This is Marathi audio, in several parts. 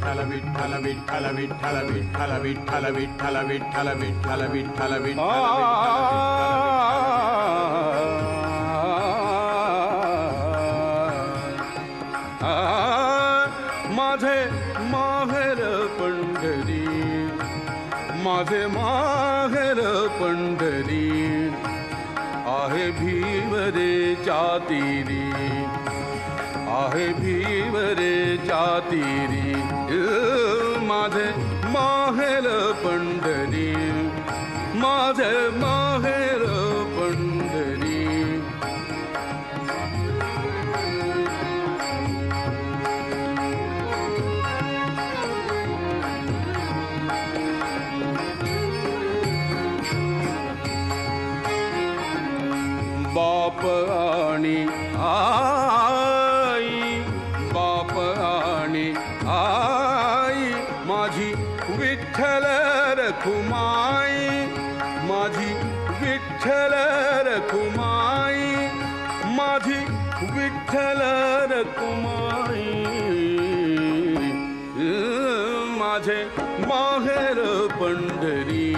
विठ्ठल विठ्ठल विठ्ठल विठ्ठल विठ्ठल विठ्ठल विठ्ठल विठ्ठल विठ्ठल विठ्ठल माझे माहेर पंढरी, माझे माहेर पंढरी, आहे भीवरेच्या तीरी, आहे भीवरेच्या तीरी, माझे माहेर पंढरी, माझे माहेर पंढरी. बाप आणि आई, बाप आणि आई, माझी विठ्ठल रखुमाई, माझी विठ्ठल रखुमाई, माझी विठ्ठल रखुमाई. माझे माहेर पंढरी,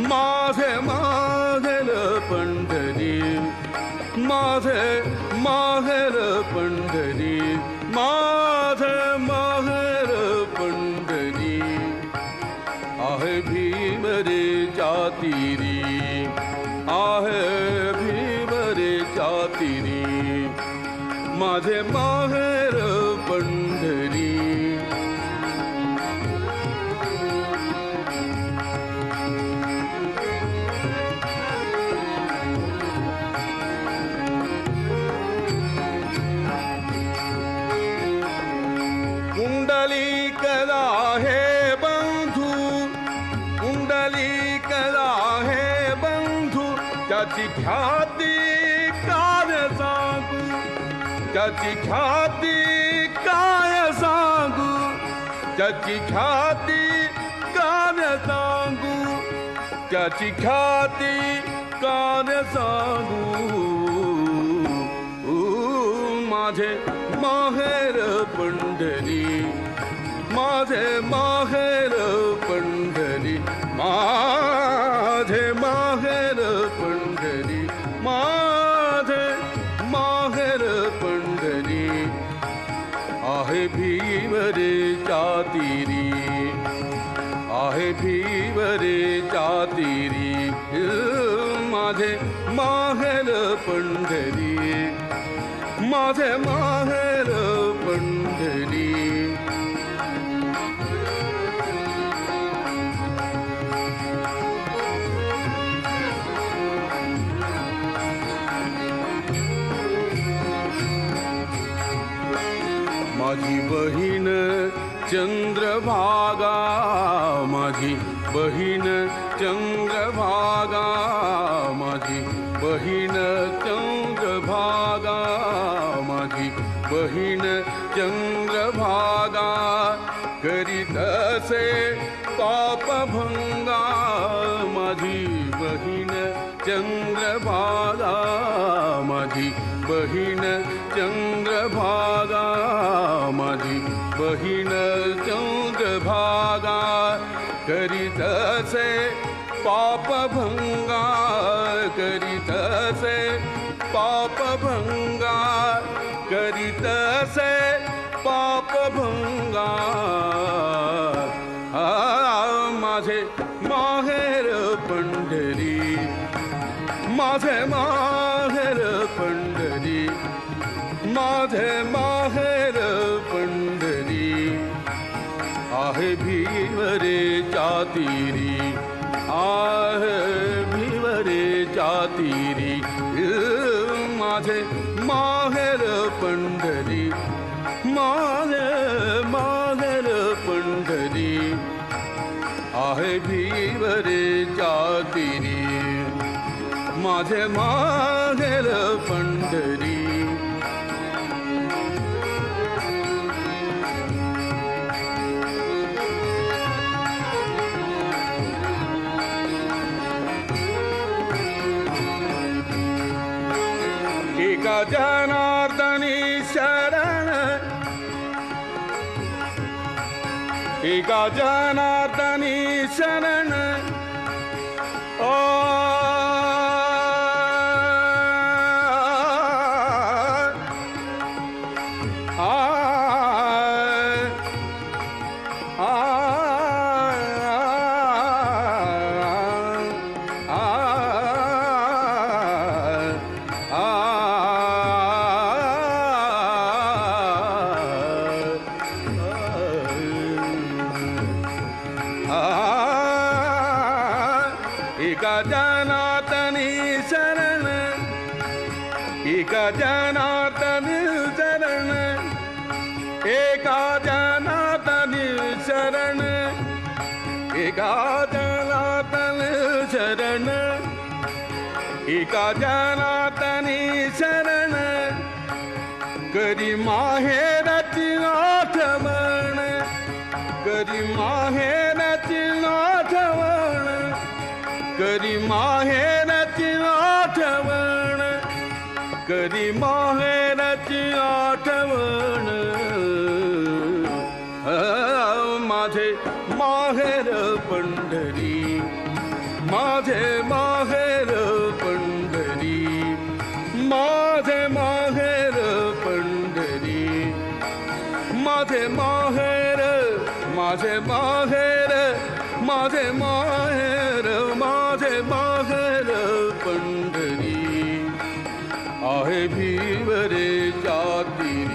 माझे माहेर पंढरी, माझे माहेर पंढरी, माझे माहेर पंढरी, आहे भीवरेच्या तीरी, आहे भीवरेच्या तीरी, माझे माहेर पंढरी. पुंडलिकला हे बंधू, पुंडलिकला हे बंधू, त्याची ख्याती काय सांगू, त्याची ख्याती काय सांगू, त्याची ख्याती काय सांगू, त्याची ख्याती काय सांगू. माझे माहेर पंढरी, माझे माहेर पंढरी, माझे माहेर पंढरी, माझे माहेर पंढरी, आहे भीवरेच्या तीरी, आहे भीवरेच्या तीरी, माझे माहेर पंढरी, माझे माहेर पंढरी. माझी बहीण चंद्रभागा, माझी बहीण चंद्रभागा, माझी बहीण चंद्रभागा, माझी बहीण चंद्रभागा, करीत असे पापभंगा, माझी बहीण चंद्रभागा, माझी बहीण चंद्रभागा, माझी बहीण चंद्रभागा, करीत असे पापभंगा, करीत असे पापभंगा, करीत असे पापभंगा. माझे माहेर पंढरी, माझे माहेर पंढरी, माझे माहेर पंढरी, आहे भीवरेच्या तीरी, आहे भीवरेच्या तीरी, माझे माहेर पंढरी, माझे माहेर पंढरी, आहे भीवरेच्या तीरी, माझे माहेर पंढरी. एका जनार्दनी शरण, एका जनार्दनी शरण ओ एका जनार्दनी शरण एका जनार्दनी शरण एका जनार्दनी शरण एका जनार्दनी शरण एका जनार्दनी शरण करी माहेराची आठवण करी माहेराची आठवण करी माहेराची आठवण करी माहेराची आठवण माझे माहेर पंढरी माझे माहेर पंढरी माझे माहेर पंढरी माझे माहेर माझे माहेर माझे माहेर माझे माहेर पंढरी आहे भीवरे जाती